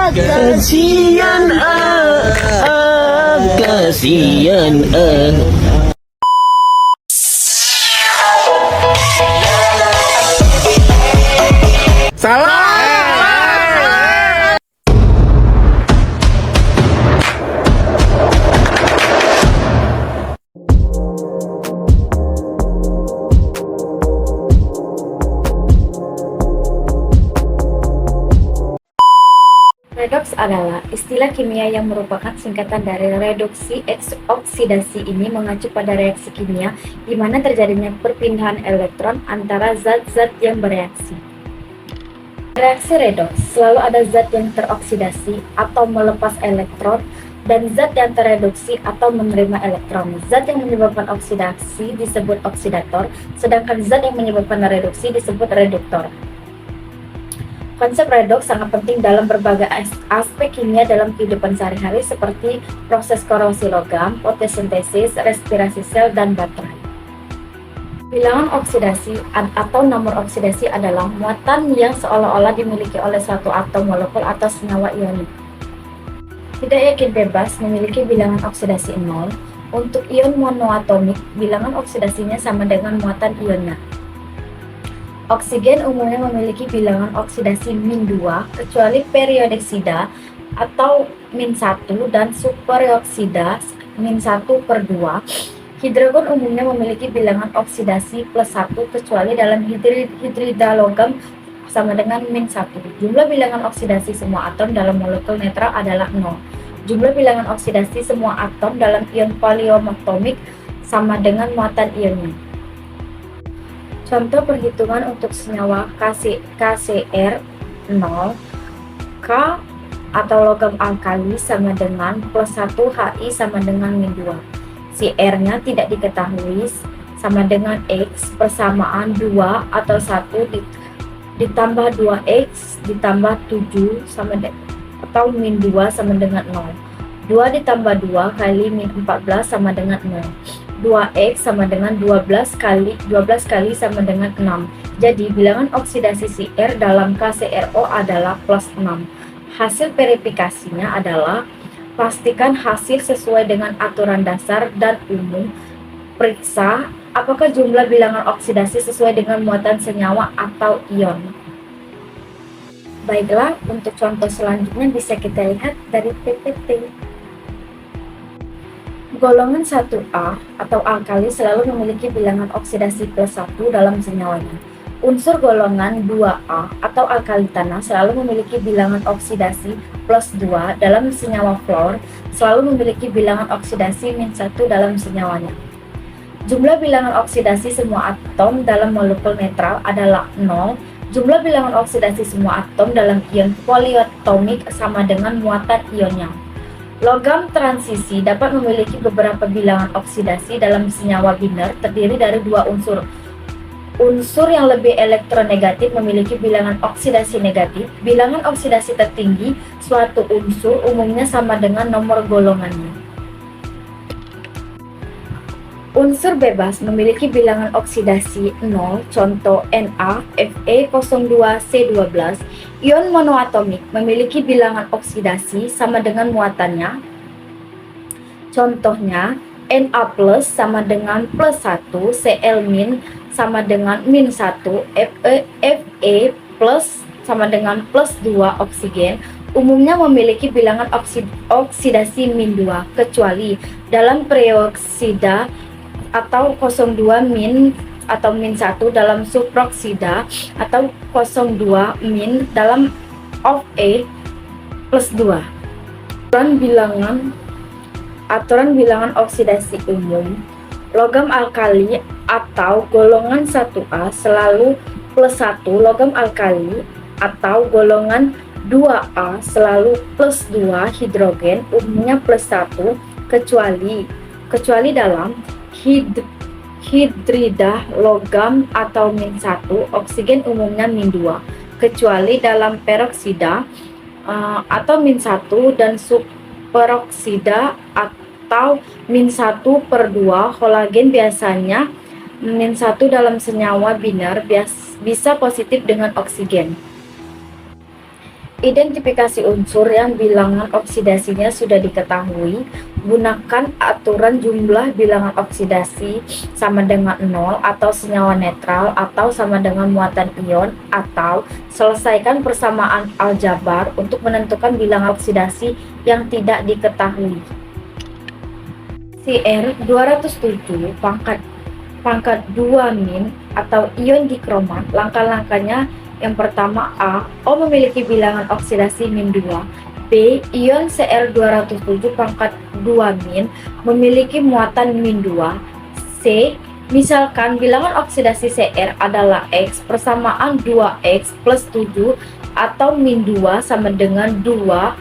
Kasihan kasihan Redoks adalah istilah kimia yang merupakan singkatan dari reduksi. Oksidasi ini mengacu pada reaksi kimia di mana terjadinya perpindahan elektron antara zat-zat yang bereaksi. Reaksi redoks selalu ada zat yang teroksidasi atau melepas elektron dan zat yang tereduksi atau menerima elektron. Zat yang menyebabkan oksidasi disebut oksidator, sedangkan zat yang menyebabkan reduksi disebut reduktor. Konsep redoks sangat penting dalam berbagai aspek kimia dalam kehidupan sehari-hari seperti proses korosi logam, fotosintesis, respirasi sel, dan baterai. Bilangan oksidasi atau nomor oksidasi adalah muatan yang seolah-olah dimiliki oleh suatu atom, molekul, atau senyawa ionik. Tidak yakin bebas memiliki bilangan oksidasi 0. Untuk ion monoatomik, bilangan oksidasinya sama dengan muatan ionnya. Oksigen umumnya memiliki bilangan oksidasi -2 kecuali periodoksida atau -1 dan superoksida -1/2. Hidrogen umumnya memiliki bilangan oksidasi +1 kecuali dalam hidrida logam sama dengan -1. Jumlah bilangan oksidasi semua atom dalam molekul netral adalah 0. Jumlah bilangan oksidasi semua atom dalam ion polyatomik sama dengan muatan ionnya. Contoh perhitungan untuk senyawa KCr 0, K atau logam alkali sama dengan +1, Hi sama dengan -2. Cr-nya tidak diketahui sama dengan X, persamaan 2 atau 1 ditambah 2X ditambah 7 sama atau -2 sama dengan 0. 2 ditambah 2 kali -14 sama dengan 0. 2X sama dengan 12 kali sama dengan 6. Jadi bilangan oksidasi Cr dalam KCrO adalah +6. Hasil verifikasinya adalah pastikan hasil sesuai dengan aturan dasar dan umum. Periksa apakah jumlah bilangan oksidasi sesuai dengan muatan senyawa atau ion. Baiklah, untuk contoh selanjutnya bisa kita lihat dari PPT. Golongan 1A atau alkali selalu memiliki bilangan oksidasi +1 dalam senyawanya. Unsur golongan 2A atau alkali tanah selalu memiliki bilangan oksidasi +2 dalam senyawa fluor, selalu memiliki bilangan oksidasi -1 dalam senyawanya. Jumlah bilangan oksidasi semua atom dalam molekul netral adalah 0. Jumlah bilangan oksidasi semua atom dalam ion polyatomik sama dengan muatan ionnya. Logam transisi dapat memiliki beberapa bilangan oksidasi dalam senyawa biner terdiri dari dua unsur. Unsur yang lebih elektronegatif memiliki bilangan oksidasi negatif. Bilangan oksidasi tertinggi suatu unsur umumnya sama dengan nomor golongannya. Unsur bebas memiliki bilangan oksidasi 0, contoh Na(Fe02C12). Ion monoatomik memiliki bilangan oksidasi sama dengan muatannya. Contohnya Na+ sama dengan +1, Cl- sama dengan -1, Fe+ sama dengan +2 oksigen umumnya memiliki bilangan oksidasi -2 kecuali dalam peroksida atau 02- atau -1 dalam suproksida atau 02- dalam Fe+2. Aturan bilangan oksidasi umum. Logam alkali atau golongan 1A selalu +1, logam alkali atau golongan 2A selalu +2 hidrogen umumnya +1 kecuali dalam hidrida logam atau -1, oksigen umumnya -2, kecuali dalam peroksida atau -1 dan superoksida atau -1/2, kolagen biasanya -1 dalam senyawa biner bisa positif dengan oksigen. Identifikasi unsur yang bilangan oksidasinya sudah diketahui. Gunakan aturan jumlah bilangan oksidasi sama dengan 0 atau senyawa netral atau sama dengan muatan ion, atau selesaikan persamaan aljabar untuk menentukan bilangan oksidasi yang tidak diketahui. Cr207 pangkat 2- atau ion dikromat. Langkah-langkahnya: yang pertama, A. O memiliki bilangan oksidasi -2. B. Ion Cr207 pangkat 2- memiliki muatan -2. C. Misalkan bilangan oksidasi Cr adalah X, persamaan 2X plus 7 atau -2 sama dengan 2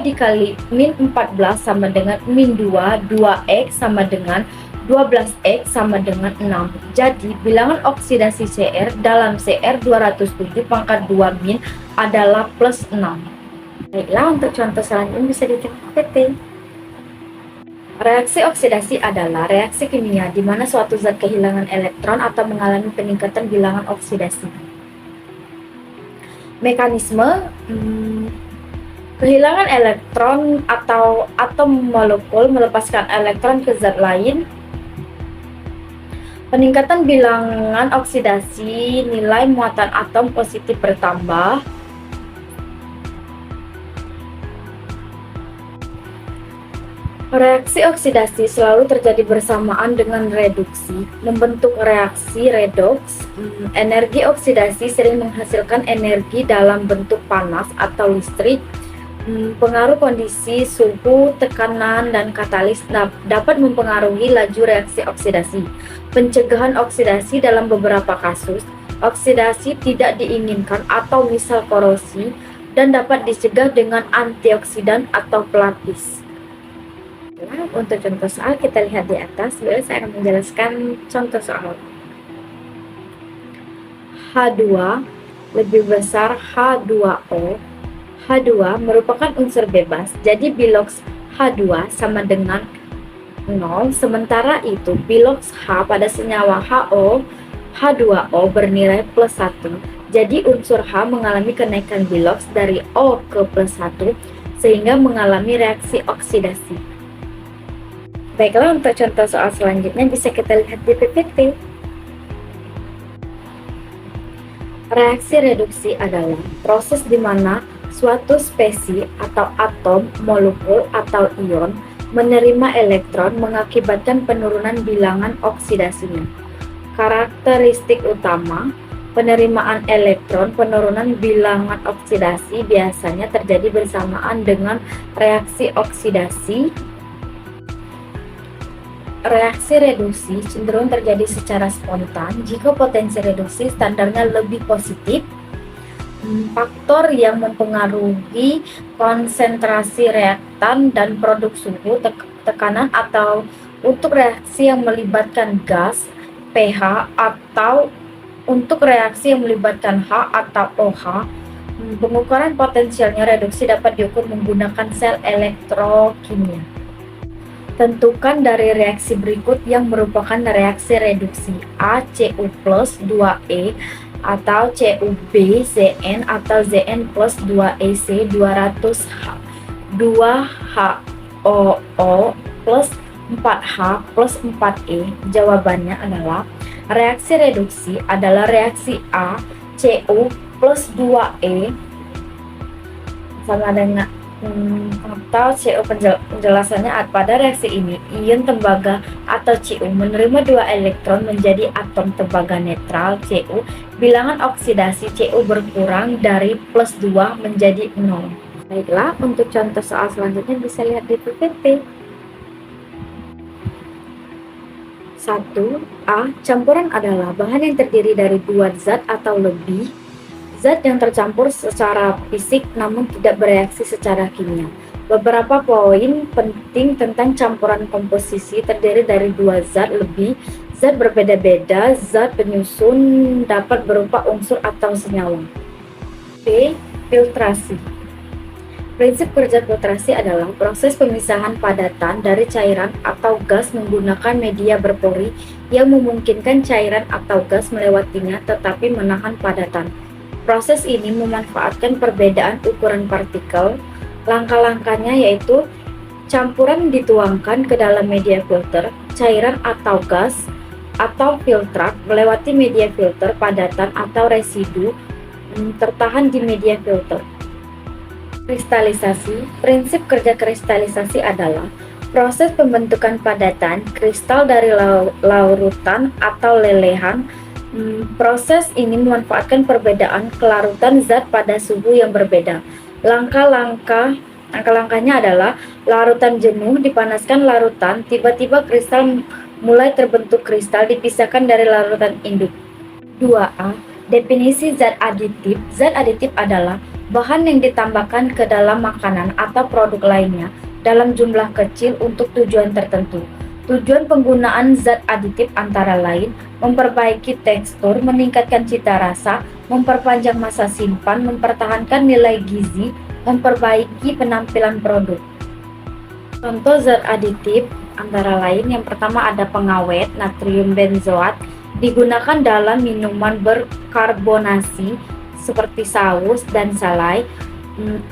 dikali -14 sama dengan -2, 2X sama dengan 12X sama dengan 6. Jadi bilangan oksidasi Cr dalam Cr207 pangkat 2- adalah plus 6. Baiklah, untuk contoh selanjutnya bisa dititik. Reaksi oksidasi adalah reaksi kimia di mana suatu zat kehilangan elektron atau mengalami peningkatan bilangan oksidasi. Mekanisme kehilangan elektron atau atom molekul melepaskan elektron ke zat lain. Peningkatan bilangan oksidasi, nilai muatan atom positif bertambah. Reaksi oksidasi selalu terjadi bersamaan dengan reduksi, membentuk reaksi redoks. Energi oksidasi sering menghasilkan energi dalam bentuk panas atau listrik. Pengaruh kondisi suhu, tekanan, dan katalis dapat mempengaruhi laju reaksi oksidasi. Pencegahan oksidasi dalam beberapa kasus, oksidasi tidak diinginkan atau misal korosi, dan dapat dicegah dengan antioksidan atau pelapis. Nah, untuk contoh soal kita lihat di atas. Saya akan menjelaskan contoh soal. H2 lebih besar H2O. H2 merupakan unsur bebas, jadi biloks H2 sama dengan 0. Sementara itu biloks H pada senyawa HO, H2O bernilai plus 1. Jadi unsur H mengalami kenaikan biloks dari O ke plus 1 sehingga mengalami reaksi oksidasi. Baiklah, untuk contoh soal selanjutnya bisa kita lihat di PPT. Reaksi reduksi adalah proses di mana suatu spesies atau atom, molekul, atau ion menerima elektron mengakibatkan penurunan bilangan oksidasinya. Karakteristik utama penerimaan elektron, penurunan bilangan oksidasi biasanya terjadi bersamaan dengan reaksi oksidasi. Reaksi reduksi cenderung terjadi secara spontan jika potensi reduksi standarnya lebih positif. Faktor yang mempengaruhi konsentrasi reaktan dan produk suhu, tekanan, atau untuk reaksi yang melibatkan gas, pH, atau untuk reaksi yang melibatkan H atau OH. Pengukuran potensialnya reduksi dapat diukur menggunakan sel elektrokimia. Tentukan dari reaksi berikut yang merupakan reaksi reduksi: A Cu plus 2E atau CuB Zn atau Zn plus 2EC 200H 2HOO plus 4H plus 4E. Jawabannya adalah reaksi reduksi adalah reaksi A Cu plus 2E sama dengan atau Cu. Penjelasannya pada reaksi ini, ion tembaga atau Cu menerima 2 elektron menjadi atom tembaga netral Cu. Bilangan oksidasi Cu berkurang dari plus 2 menjadi 0. Baiklah, untuk contoh soal selanjutnya bisa lihat di PPT. 1. A. Campuran adalah bahan yang terdiri dari 2 zat atau lebih. Zat yang tercampur secara fisik namun tidak bereaksi secara kimia. Beberapa poin penting tentang campuran komposisi: terdiri dari 2 zat lebih, zat berbeda-beda, zat penyusun, dapat berupa unsur atau senyawa. B. Filtrasi. Prinsip kerja filtrasi adalah proses pemisahan padatan dari cairan atau gas menggunakan media berpori yang memungkinkan cairan atau gas melewatinya tetapi menahan padatan. Proses ini memanfaatkan perbedaan ukuran partikel. Langkah-langkahnya yaitu campuran dituangkan ke dalam media filter, cairan atau gas, atau filtrat melewati media filter, padatan atau residu tertahan di media filter. Kristalisasi. Prinsip kerja kristalisasi adalah proses pembentukan padatan kristal dari larutan atau lelehan. Proses ini memanfaatkan perbedaan kelarutan zat pada suhu yang berbeda. Langkah-langkahnya adalah larutan jenuh, dipanaskan larutan, tiba-tiba kristal mulai terbentuk, kristal dipisahkan dari larutan induk. 2A. Definisi zat aditif. Zat aditif adalah bahan yang ditambahkan ke dalam makanan atau produk lainnya dalam jumlah kecil untuk tujuan tertentu. Tujuan penggunaan zat aditif antara lain memperbaiki tekstur, meningkatkan cita rasa, memperpanjang masa simpan, mempertahankan nilai gizi, memperbaiki penampilan produk. Contoh zat aditif antara lain yang pertama ada pengawet, natrium benzoat, digunakan dalam minuman berkarbonasi seperti saus dan salai.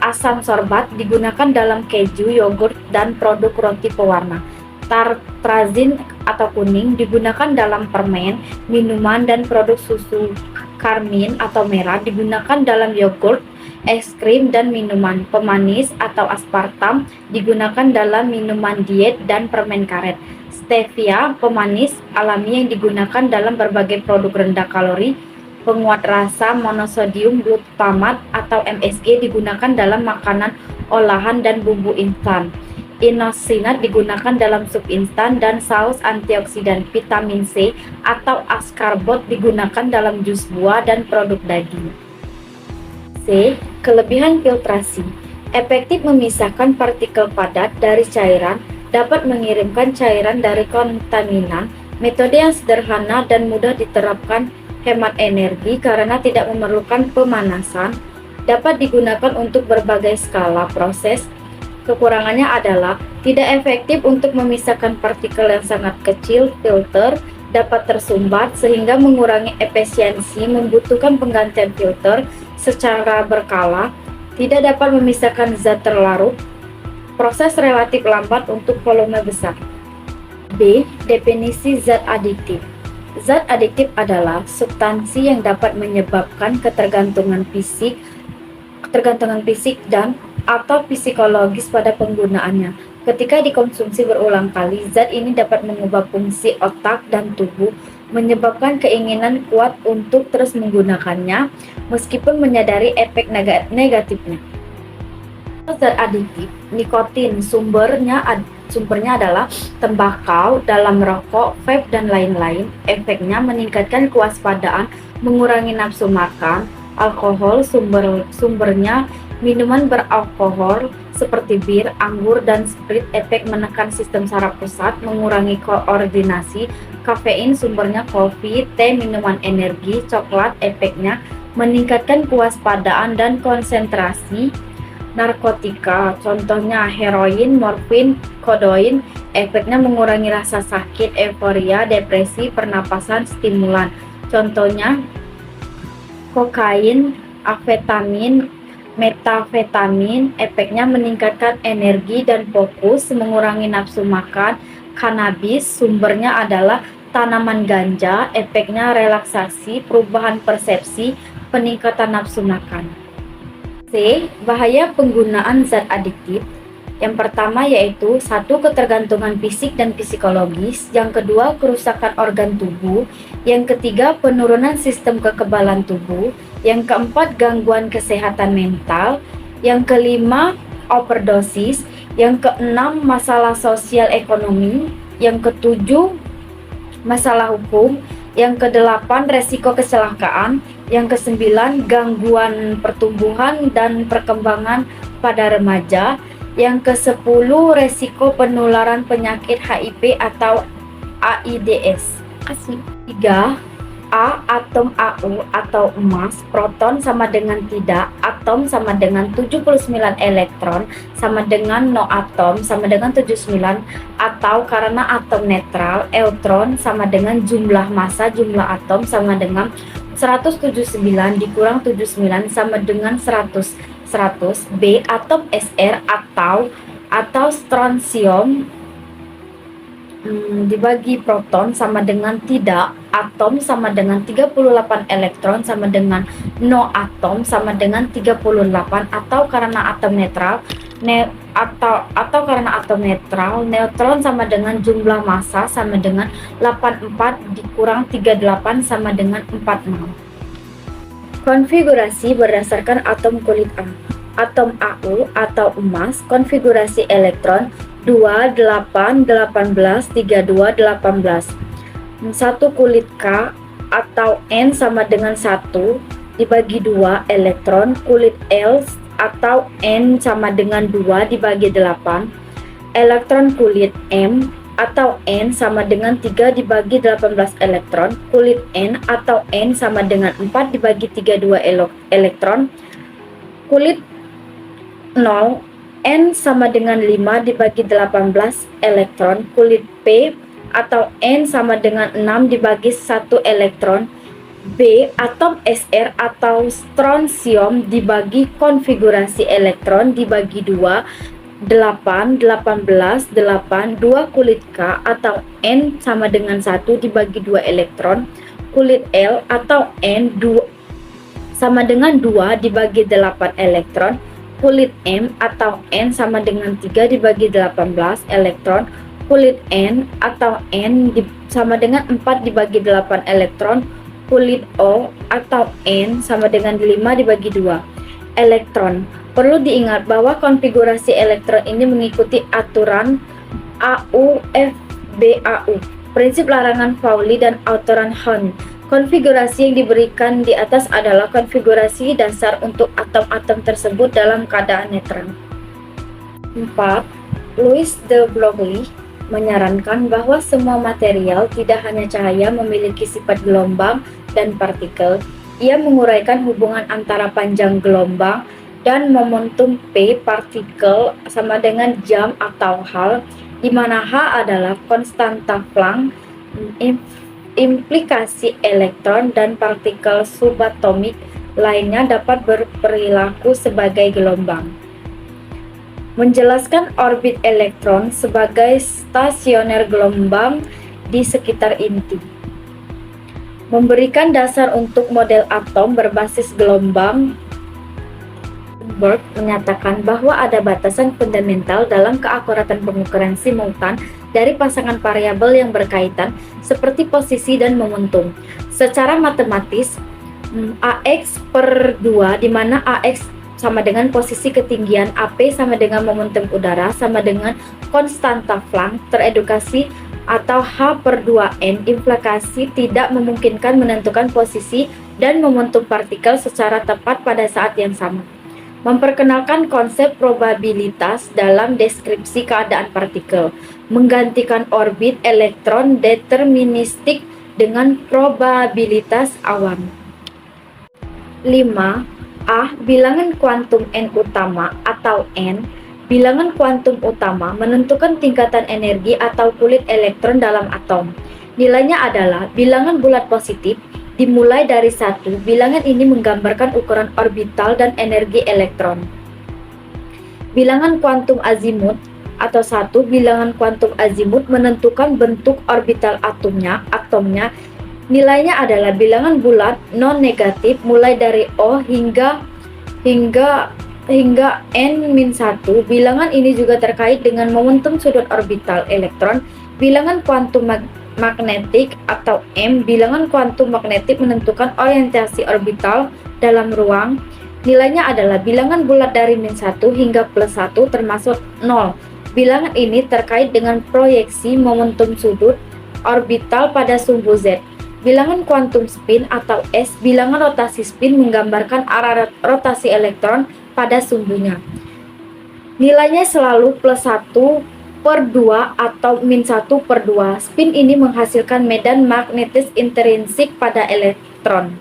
Asam sorbat digunakan dalam keju, yogurt, dan produk roti pewarna. Tartrazin atau kuning digunakan dalam permen, minuman, dan produk susu. Karmin atau merah digunakan dalam yogurt, es krim, dan minuman. Pemanis atau aspartam digunakan dalam minuman diet dan permen karet. Stevia, pemanis alami yang digunakan dalam berbagai produk rendah kalori. Penguat rasa monosodium glutamat atau MSG digunakan dalam makanan olahan dan bumbu instan. Inosinat digunakan dalam sup instan dan saus antioksidan. Vitamin C atau ascorbate digunakan dalam jus buah dan produk daging. C. Kelebihan filtrasi. Efektif memisahkan partikel padat dari cairan, dapat mengirimkan cairan dari kontaminan. Metode yang sederhana dan mudah diterapkan, hemat energi karena tidak memerlukan pemanasan, dapat digunakan untuk berbagai skala proses. Kekurangannya adalah tidak efektif untuk memisahkan partikel yang sangat kecil. Filter dapat tersumbat sehingga mengurangi efisiensi, membutuhkan penggantian filter secara berkala, tidak dapat memisahkan zat terlarut, proses relatif lambat untuk volume besar. B. Definisi zat adiktif. Zat adiktif adalah substansi yang dapat menyebabkan ketergantungan fisik dan atau psikologis pada penggunaannya. Ketika dikonsumsi berulang kali, zat ini dapat mengubah fungsi otak dan tubuh, menyebabkan keinginan kuat untuk terus menggunakannya meskipun menyadari efek negatifnya. Zat adiktif. Nikotin sumbernya adalah tembakau, dalam rokok, vape, dan lain-lain. Efeknya meningkatkan kewaspadaan, mengurangi nafsu makan. Alkohol sumbernya minuman beralkohol seperti bir, anggur, dan sprit. Efek menekan sistem saraf pusat, mengurangi koordinasi. Kafein sumbernya kopi, teh, minuman energi, coklat. Efeknya meningkatkan kewaspadaan dan konsentrasi. Narkotika contohnya heroin, morfin, kodein. Efeknya mengurangi rasa sakit, euforia, depresi, pernapasan, stimulan. Contohnya kokain, amfetamin, metafetamin. Efeknya meningkatkan energi dan fokus, mengurangi nafsu makan. Kanabis sumbernya adalah tanaman ganja. Efeknya relaksasi, perubahan persepsi, peningkatan nafsu makan. C. Bahaya penggunaan zat adiktif. Yang pertama yaitu 1. Ketergantungan fisik dan psikologis. Yang kedua, kerusakan organ tubuh. Yang ketiga, penurunan sistem kekebalan tubuh. Yang keempat, gangguan kesehatan mental. Yang kelima, overdosis. Yang keenam, masalah sosial ekonomi. Yang ketujuh, masalah hukum. Yang kedelapan, resiko kecelakaan. Yang kesembilan, gangguan pertumbuhan dan perkembangan pada remaja. Yang ke-10, resiko penularan penyakit HIV atau AIDS. 3. A. Atom AU atau emas. Proton sama dengan tidak. Atom sama dengan 79 elektron sama dengan no atom sama dengan 79. Atau karena atom netral, elektron sama dengan jumlah massa jumlah atom sama dengan 179 dikurang 79 sama dengan 100. 100. B. Atom Sr atau strontium dibagi proton sama dengan tidak, atom sama dengan 38 elektron sama dengan no atom sama dengan 38, atau karena atom netral atau karena atom netral, neutron sama dengan jumlah massa sama dengan 84 dikurang 38 sama dengan 46. Konfigurasi berdasarkan atom kulit A. Atom AU atau emas, konfigurasi elektron 2, 8, 18, 32, 18. 1 kulit K atau N sama dengan 1 dibagi 2 elektron, kulit L atau N sama dengan 2 dibagi 8, elektron kulit M atau N sama dengan 3 dibagi 18 elektron, kulit N atau N sama dengan 4 dibagi 32 elektron, kulit 0 N sama dengan 5 dibagi 18 elektron, kulit P atau N sama dengan 6 dibagi 1 elektron. B. Atom Sr atau strontium dibagi konfigurasi elektron dibagi 2, 8, 18, 8, 2 kulit K atau N sama dengan 1 dibagi 2 elektron, kulit L atau N sama dengan 2 dibagi 8 elektron, kulit M atau N sama dengan 3 dibagi 18 elektron, kulit N atau N sama dengan 4 dibagi 8 elektron, kulit O atau N sama dengan 5 dibagi 2 elektron. Perlu diingat bahwa konfigurasi elektron ini mengikuti aturan AU-FBAU, prinsip larangan Pauli dan aturan Hahn. Konfigurasi yang diberikan di atas adalah konfigurasi dasar untuk atom-atom tersebut dalam keadaan netral. 4. Louis de Broglie menyarankan bahwa semua material, tidak hanya cahaya, memiliki sifat gelombang dan partikel. Ia menguraikan hubungan antara panjang gelombang dan momentum P partikel sama dengan jam atau hal, di mana H adalah konstanta Planck. Implikasi elektron dan partikel subatomik lainnya dapat berperilaku sebagai gelombang. Menjelaskan orbit elektron sebagai stasioner gelombang di sekitar inti. Memberikan dasar untuk model atom berbasis gelombang. Berg menyatakan bahwa ada batasan fundamental dalam keakuratan pengukuran simultan dari pasangan variabel yang berkaitan seperti posisi dan momentum. Secara matematis, AX per 2 di mana AX sama dengan posisi ketinggian, AP sama dengan momentum udara sama dengan konstanta Planck teredukasi atau H per 2N implikasi tidak memungkinkan menentukan posisi dan momentum partikel secara tepat pada saat yang sama. Memperkenalkan konsep probabilitas dalam deskripsi keadaan partikel, menggantikan orbit elektron deterministik dengan probabilitas awan. 5. Bilangan kuantum N utama atau N. Bilangan kuantum utama menentukan tingkatan energi atau kulit elektron dalam atom. Nilainya adalah bilangan bulat positif dimulai dari 1. Bilangan ini menggambarkan ukuran orbital dan energi elektron. Bilangan kuantum azimut atau 1. Bilangan kuantum azimut menentukan bentuk orbital atomnya. Nilainya adalah bilangan bulat non negatif mulai dari O hingga N-1. Bilangan ini juga terkait dengan momentum sudut orbital elektron. Bilangan kuantum magnetik atau M. Bilangan kuantum magnetik menentukan orientasi orbital dalam ruang. Nilainya adalah bilangan bulat dari -1 hingga +1 termasuk 0. Bilangan ini terkait dengan proyeksi momentum sudut orbital pada sumbu Z. Bilangan kuantum spin atau S. Bilangan rotasi spin menggambarkan arah rotasi elektron pada sumbunya. Nilainya selalu +1 per 2 atau -1 per 2. Spin ini menghasilkan medan magnetis intrinsik pada elektron.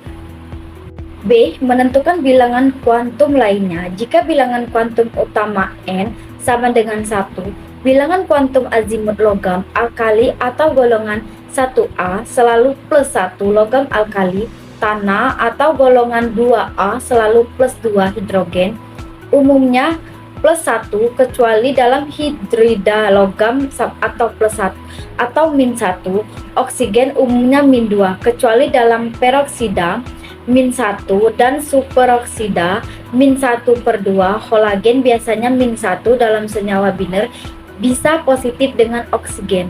B. Menentukan bilangan kuantum lainnya. Jika bilangan kuantum utama N sama dengan 1, bilangan kuantum azimut logam alkali atau golongan 1A selalu +1 logam alkali, tanah atau golongan 2A selalu plus 2 hidrogen, umumnya plus 1 kecuali dalam hidrida logam atau plus 1 atau min 1, oksigen umumnya min 2 kecuali dalam peroksida min 1 dan superoksida min 1/2. Kolagen biasanya min 1 dalam senyawa biner bisa positif dengan oksigen.